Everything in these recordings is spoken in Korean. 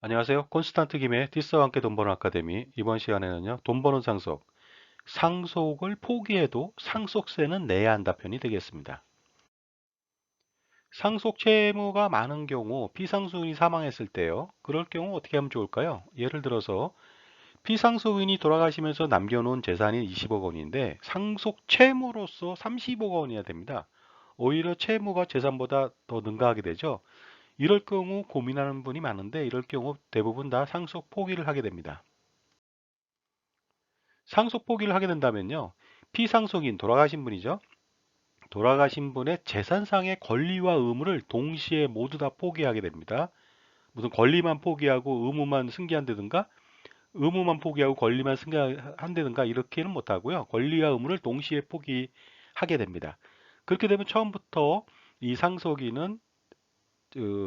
안녕하세요. 콘스탄트 김의 티스와 함께 돈 버는 아카데미. 이번 시간에는요, 돈 버는 상속, 상속을 포기해도 상속세는 내야 한다 편이 되겠습니다. 상속 채무가 많은 경우 피상속인이 사망했을 때요. 그럴 경우 어떻게 하면 좋을까요? 예를 들어서 피상속인이 돌아가시면서 남겨놓은 재산이 20억 원인데 상속 채무로서 30억 원이어야 됩니다. 오히려 채무가 재산보다 더 능가하게 되죠. 이럴 경우 고민하는 분이 많은데 이럴 경우 대부분 다 상속 포기를 하게 됩니다. 상속 포기를 하게 된다면요. 피상속인 돌아가신 분이죠. 돌아가신 분의 재산상의 권리와 의무를 동시에 모두 다 포기하게 됩니다. 무슨 권리만 포기하고 의무만 승계한다든가 의무만 포기하고 권리만 승계한다든가 이렇게는 못하고요. 권리와 의무를 동시에 포기하게 됩니다. 그렇게 되면 처음부터 이 상속인은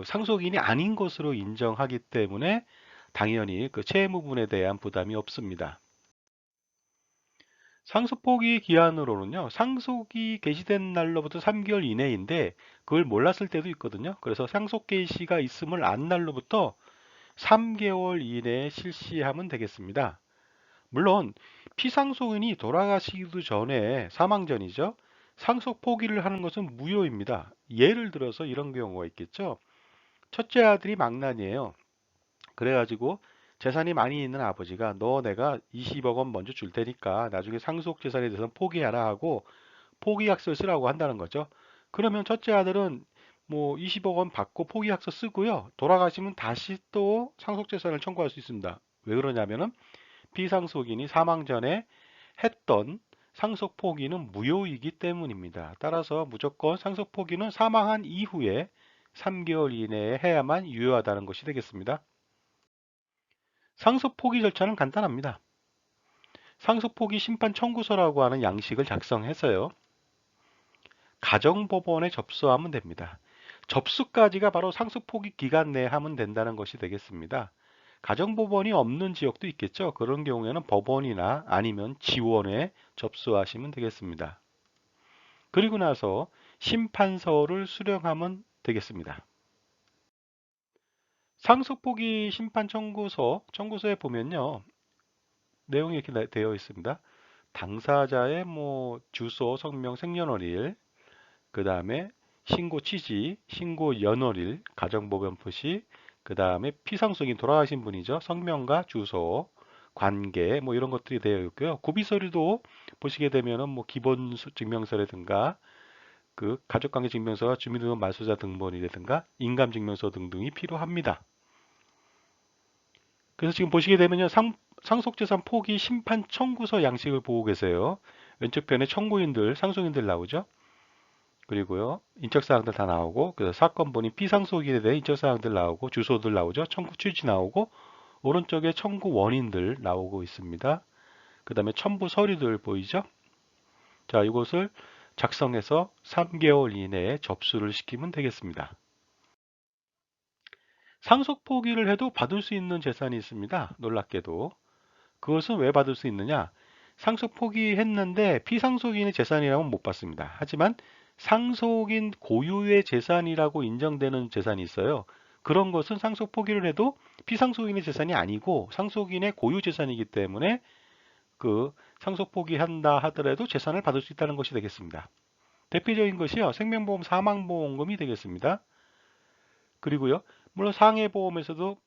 상속인이 아닌 것으로 인정하기 때문에 당연히 그 채무분에 대한 부담이 없습니다. 상속 포기 기한으로는요, 상속이 개시된 날로부터 3개월 이내인데 그걸 몰랐을 때도 있거든요. 그래서 상속 개시가 있음을 안 날로부터 3개월 이내에 실시하면 되겠습니다. 물론 피상속인이 돌아가시기도 전에 사망 전이죠. 상속 포기를 하는 것은 무효입니다. 예를 들어서 이런 경우가 있겠죠. 첫째 아들이 망난이에요. 그래가지고 재산이 많이 있는 아버지가 너 내가 20억 원 먼저 줄 테니까 나중에 상속 재산에 대해서는 포기하라 하고 포기약서 쓰라고 한다는 거죠. 그러면 첫째 아들은 뭐 20억 원 받고 포기약서 쓰고요. 돌아가시면 다시 또 상속 재산을 청구할 수 있습니다. 왜 그러냐면은 피상속인이 사망 전에 했던 상속 포기는 무효이기 때문입니다. 따라서 무조건 상속 포기는 사망한 이후에 3개월 이내에 해야만 유효하다는 것이 되겠습니다. 상속 포기 절차는 간단합니다. 상속 포기 심판 청구서라고 하는 양식을 작성해서요. 가정법원에 접수하면 됩니다. 접수까지가 바로 상속 포기 기간 내에 하면 된다는 것이 되겠습니다. 가정법원이 없는 지역도 있겠죠. 그런 경우에는 법원이나 아니면 지원에 접수하시면 되겠습니다. 그리고 나서 심판서를 수령하면 되겠습니다. 상속 포기 심판 청구서에 보면요. 내용이 이렇게 되어 있습니다. 당사자의 뭐 주소, 성명, 생년월일, 그 다음에 신고 취지, 신고 연월일, 가정법원 표시, 그 다음에 피상속인 돌아가신 분이죠. 성명과 주소, 관계, 뭐 이런 것들이 되어 있고요. 구비서류도 보시게 되면은 뭐 기본 증명서라든가 그 가족관계 증명서와 주민등록 말소자 등본이라든가 인감증명서 등등이 필요합니다. 그래서 지금 보시게 되면요. 상속재산 포기 심판 청구서 양식을 보고 계세요. 왼쪽 편에 청구인들, 상속인들 나오죠. 그리고요. 인적사항들 다 나오고 그래서 사건본인 피상속인에 대해 인적사항들 나오고 주소들 나오죠. 청구 취지 나오고 오른쪽에 청구 원인들 나오고 있습니다. 그 다음에 첨부 서류들 보이죠? 자, 이것을 작성해서 3개월 이내에 접수를 시키면 되겠습니다. 상속 포기를 해도 받을 수 있는 재산이 있습니다. 놀랍게도. 그것은 왜 받을 수 있느냐? 상속 포기했는데 피상속인의 재산이라면 못 받습니다. 하지만 상속인 고유의 재산이라고 인정되는 재산이 있어요. 그런 것은 상속 포기를 해도 피상속인의 재산이 아니고 상속인의 고유 재산이기 때문에 그 상속 포기한다 하더라도 재산을 받을 수 있다는 것이 되겠습니다. 대표적인 것이요. 생명보험 사망보험금이 되겠습니다. 그리고요. 물론 상해보험에서도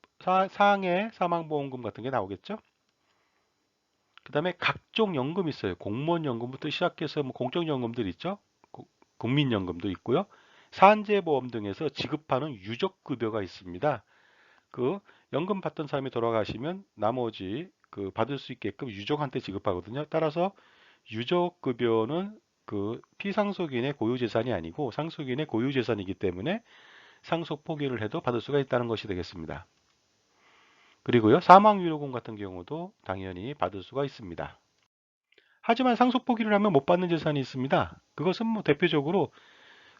상해 사망보험금 같은 게 나오겠죠. 그 다음에 각종 연금 있어요. 공무원연금부터 시작해서 뭐 공적연금들 있죠. 국민연금도 있고요. 산재보험 등에서 지급하는 유족급여가 있습니다. 그 연금 받던 사람이 돌아가시면 나머지 그 받을 수 있게끔 유족한테 지급하거든요. 따라서 유족급여는 그 피상속인의 고유재산이 아니고 상속인의 고유재산이기 때문에 상속 포기를 해도 받을 수가 있다는 것이 되겠습니다. 그리고요, 사망위로금 같은 경우도 당연히 받을 수가 있습니다. 하지만 상속 포기를 하면 못 받는 재산이 있습니다. 그것은 뭐 대표적으로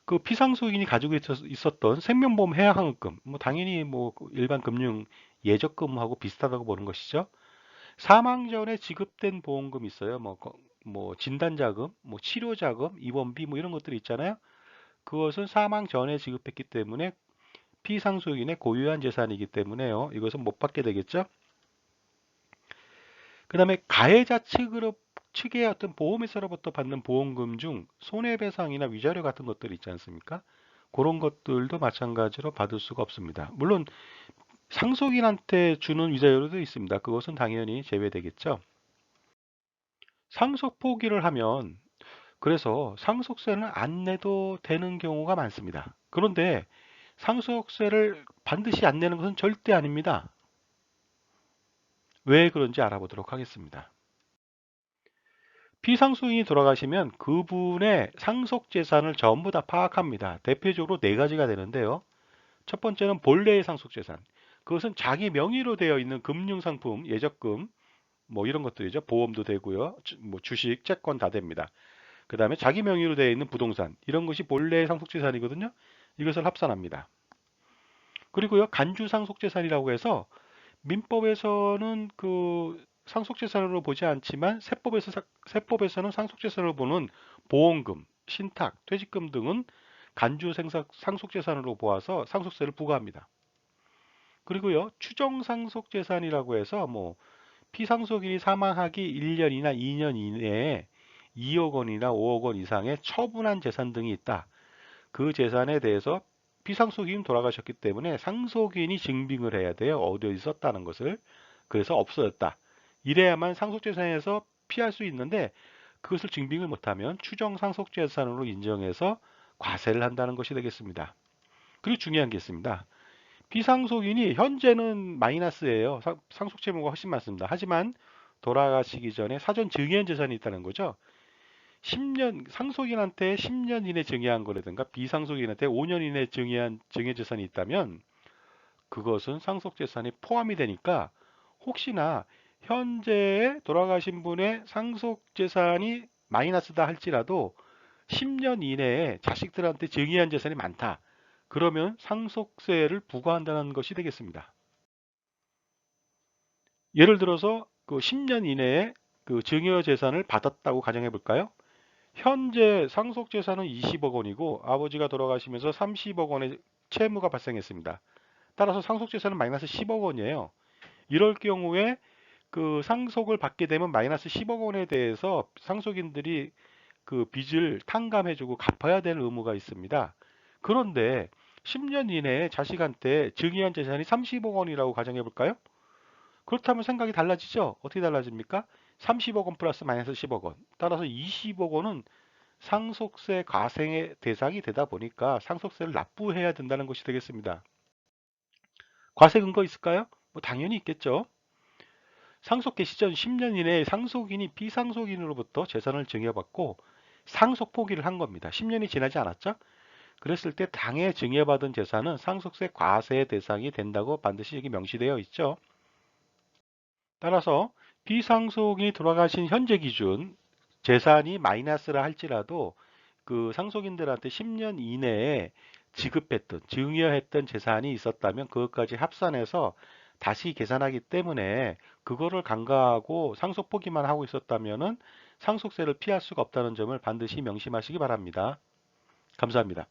그 피상속인이 가지고 있었던 생명보험 해약환급금, 뭐 당연히 뭐 일반 금융 예적금하고 비슷하다고 보는 것이죠. 사망 전에 지급된 보험금 있어요. 뭐 진단자금, 뭐 치료자금, 입원비 뭐 이런 것들이 있잖아요. 그것은 사망 전에 지급했기 때문에 피상속인의 고유한 재산이기 때문에요. 이것은 못 받게 되겠죠. 그 다음에 가해자 측의 어떤 보험회사로부터 받는 보험금 중 손해배상이나 위자료 같은 것들 있지 않습니까? 그런 것들도 마찬가지로 받을 수가 없습니다. 물론 상속인한테 주는 위자료도 있습니다. 그것은 당연히 제외되겠죠. 상속 포기를 하면 그래서 상속세는 안 내도 되는 경우가 많습니다. 그런데 상속세를 반드시 안 내는 것은 절대 아닙니다. 왜 그런지 알아보도록 하겠습니다. 피상속인이 돌아가시면 그분의 상속재산을 전부 다 파악합니다. 대표적으로 네 가지가 되는데요. 첫 번째는 본래의 상속재산. 그것은 자기 명의로 되어 있는 금융상품, 예적금, 뭐 이런 것들이죠. 보험도 되고요. 뭐 주식, 채권 다 됩니다. 그 다음에 자기 명의로 되어 있는 부동산, 이런 것이 본래의 상속재산이거든요. 이것을 합산합니다. 그리고요, 간주상속재산이라고 해서 민법에서는 그 상속재산으로 보지 않지만 세법에서는 상속재산으로 보는 보험금, 신탁, 퇴직금 등은 상속재산으로 보아서 상속세를 부과합니다. 그리고요, 추정상속재산이라고 해서 뭐 피상속인이 사망하기 1년이나 2년 이내에 2억 원이나 5억 원 이상의 처분한 재산 등이 있다. 그 재산에 대해서 피상속인이 돌아가셨기 때문에 상속인이 증빙을 해야 돼요. 어디에 있었다는 것을. 그래서 없어졌다. 이래야만 상속재산에서 피할 수 있는데 그것을 증빙을 못하면 추정상속재산으로 인정해서 과세를 한다는 것이 되겠습니다. 그리고 중요한 게 있습니다. 피상속인이 현재는 마이너스예요. 상속채무가 훨씬 많습니다. 하지만 돌아가시기 전에 사전 증여한 재산이 있다는 거죠. 10년 상속인한테 10년 이내 증여한 거라든가 비상속인한테 5년 이내 증여한 증여 재산이 있다면 그것은 상속재산이 포함이 되니까 혹시나 현재 돌아가신 분의 상속재산이 마이너스다 할지라도 10년 이내에 자식들한테 증여한 재산이 많다. 그러면 상속세를 부과한다는 것이 되겠습니다. 예를 들어서 그 10년 이내에 그 증여 재산을 받았다고 가정해 볼까요? 현재 상속 재산은 20억 원이고 아버지가 돌아가시면서 30억 원의 채무가 발생했습니다. 따라서 상속 재산은 마이너스 10억 원이에요. 이럴 경우에 그 상속을 받게 되면 마이너스 10억 원에 대해서 상속인들이 그 빚을 탕감해주고 갚아야 될 의무가 있습니다. 그런데 10년 이내에 자식한테 증여한 재산이 30억 원이라고 가정해 볼까요? 그렇다면 생각이 달라지죠? 어떻게 달라집니까? 30억 원 플러스 마이너스 10억 원. 따라서 20억 원은 상속세 과세의 대상이 되다 보니까 상속세를 납부해야 된다는 것이 되겠습니다. 과세 근거 있을까요? 뭐 당연히 있겠죠. 상속 개시 전 10년 이내에 상속인이 비상속인으로부터 재산을 증여받고 상속 포기를 한 겁니다. 10년이 지나지 않았죠? 그랬을 때 당해 증여받은 재산은 상속세 과세 대상이 된다고 반드시 여기 명시되어 있죠. 따라서 비상속인이 돌아가신 현재 기준 재산이 마이너스라 할지라도 그 상속인들한테 10년 이내에 지급했던 증여했던 재산이 있었다면 그것까지 합산해서 다시 계산하기 때문에 그거를 간과하고 상속 포기만 하고 있었다면은 상속세를 피할 수가 없다는 점을 반드시 명심하시기 바랍니다. 감사합니다.